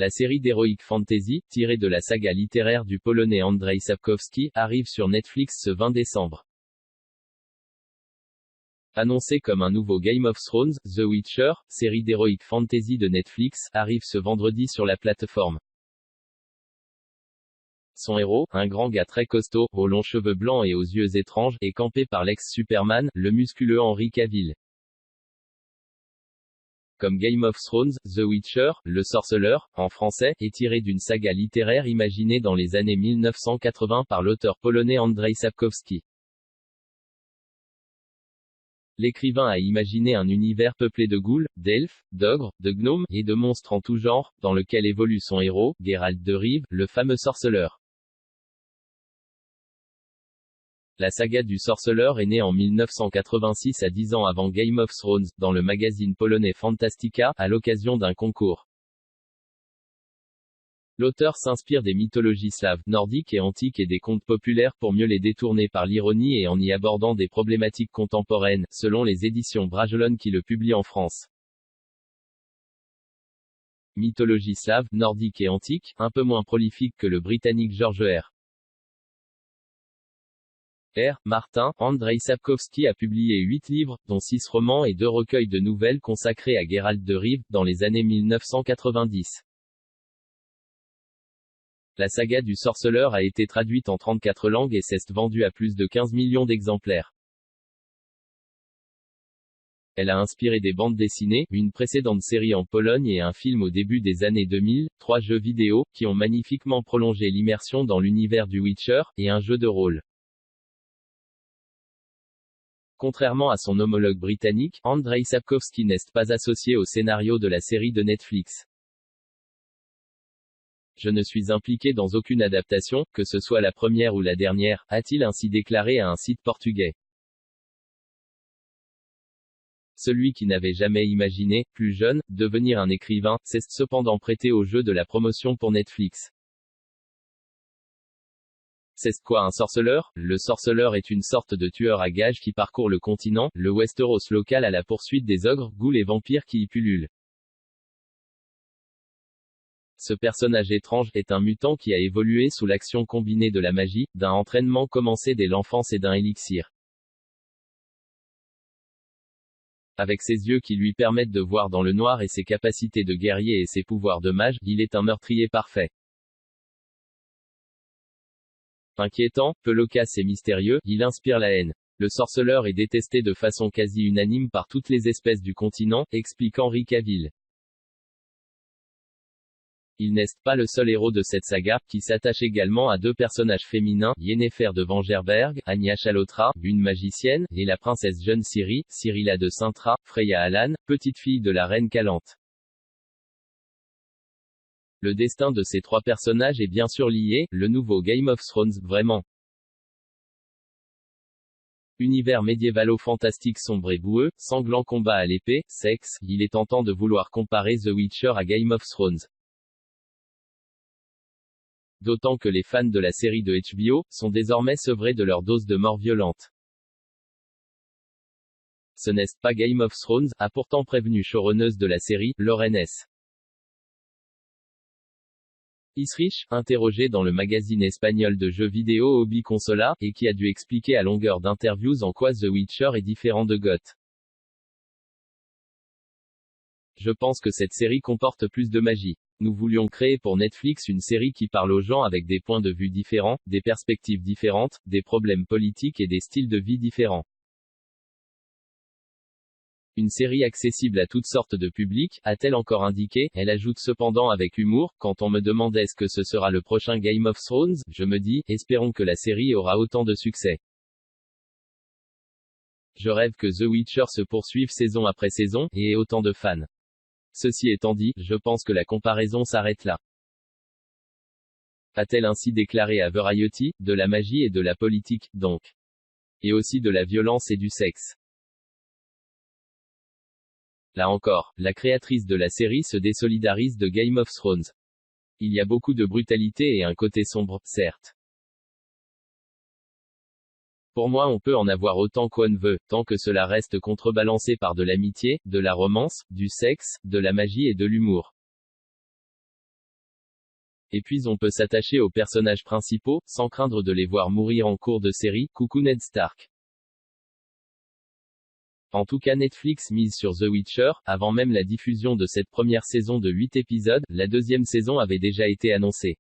La série d'Heroic Fantasy, tirée de la saga littéraire du Polonais Andrzej Sapkowski, arrive sur Netflix ce 20 décembre. Annoncé comme un nouveau Game of Thrones, The Witcher, série d'Heroic Fantasy de Netflix, arrive ce vendredi sur la plateforme. Son héros, un grand gars très costaud, aux longs cheveux blancs et aux yeux étranges, est campé par l'ex-Superman, le musculeux Henry Cavill. Comme Game of Thrones, The Witcher, le sorceleur, en français, est tiré d'une saga littéraire imaginée dans les années 1980 par l'auteur polonais Andrzej Sapkowski. L'écrivain a imaginé un univers peuplé de ghouls, d'elfes, d'ogres, de gnomes, et de monstres en tout genre, dans lequel évolue son héros, Geralt de Rive, le fameux sorceleur. La saga du sorceleur est née en 1986 à 10 ans avant Game of Thrones, dans le magazine polonais Fantastica, à l'occasion d'un concours. L'auteur s'inspire des mythologies slaves, nordiques et antiques et des contes populaires pour mieux les détourner par l'ironie et en y abordant des problématiques contemporaines, selon les éditions Bragelonne qui le publient en France. Mythologie slave, nordique et antique, un peu moins prolifique que le britannique George R. Martin, Andrzej Sapkowski a publié 8 livres, dont 6 romans et 2 recueils de nouvelles consacrés à Geralt de Rive, dans les années 1990. La saga du sorceleur a été traduite en 34 langues et s'est vendue à plus de 15 millions d'exemplaires. Elle a inspiré des bandes dessinées, une précédente série en Pologne et un film au début des années 2000, 3 jeux vidéo, qui ont magnifiquement prolongé l'immersion dans l'univers du Witcher, et un jeu de rôle. Contrairement à son homologue britannique, Andrzej Sapkowski n'est pas associé au scénario de la série de Netflix. Je ne suis impliqué dans aucune adaptation, que ce soit la première ou la dernière, a-t-il ainsi déclaré à un site portugais. Celui qui n'avait jamais imaginé, plus jeune, devenir un écrivain, s'est cependant prêté au jeu de la promotion pour Netflix. C'est quoi un sorceleur? Le sorceleur est une sorte de tueur à gages qui parcourt le continent, le Westeros local à la poursuite des ogres, ghouls et vampires qui y pullulent. Ce personnage étrange est un mutant qui a évolué sous l'action combinée de la magie, d'un entraînement commencé dès l'enfance et d'un élixir. Avec ses yeux qui lui permettent de voir dans le noir et ses capacités de guerrier et ses pouvoirs de mage, il est un meurtrier parfait. Inquiétant, peu loquace et mystérieux, il inspire la haine. Le sorceleur est détesté de façon quasi unanime par toutes les espèces du continent, explique Henry Cavill. Il n'est pas le seul héros de cette saga, qui s'attache également à 2 personnages féminins, Yennefer de Vengerberg, Anya Chalotra, une magicienne, et la princesse jeune Ciri, Cyrilla de Cintra, Freya Allan, petite fille de la reine Calante. Le destin de ces 3 personnages est bien sûr lié, le nouveau Game of Thrones, vraiment. Univers médiévalo-fantastique sombre et boueux, sanglant combat à l'épée, sexe, il est tentant de vouloir comparer The Witcher à Game of Thrones. D'autant que les fans de la série de HBO sont désormais sevrés de leur dose de mort violente. Ce n'est pas Game of Thrones, a pourtant prévenu showrunneuse de la série, Lauren S. Isrich, interrogé dans le magazine espagnol de jeux vidéo Hobby Consola, et qui a dû expliquer à longueur d'interviews en quoi The Witcher est différent de GOT. Je pense que cette série comporte plus de magie. Nous voulions créer pour Netflix une série qui parle aux gens avec des points de vue différents, des perspectives différentes, des problèmes politiques et des styles de vie différents. Une série accessible à toutes sortes de publics, a-t-elle encore indiqué. Elle ajoute cependant avec humour, quand on me demandait ce que ce sera le prochain Game of Thrones, je me dis, espérons que la série aura autant de succès. Je rêve que The Witcher se poursuive saison après saison, et ait autant de fans. Ceci étant dit, je pense que la comparaison s'arrête là. A-t-elle ainsi déclaré à Variety, de la magie et de la politique, donc. Et aussi de la violence et du sexe. Là encore, la créatrice de la série se désolidarise de Game of Thrones. Il y a beaucoup de brutalité et un côté sombre, certes. Pour moi on peut en avoir autant qu'on veut, tant que cela reste contrebalancé par de l'amitié, de la romance, du sexe, de la magie et de l'humour. Et puis on peut s'attacher aux personnages principaux, sans craindre de les voir mourir en cours de série. Coucou Ned Stark. En tout cas Netflix mise sur The Witcher, avant même la diffusion de cette première saison de 8 épisodes, la deuxième saison avait déjà été annoncée.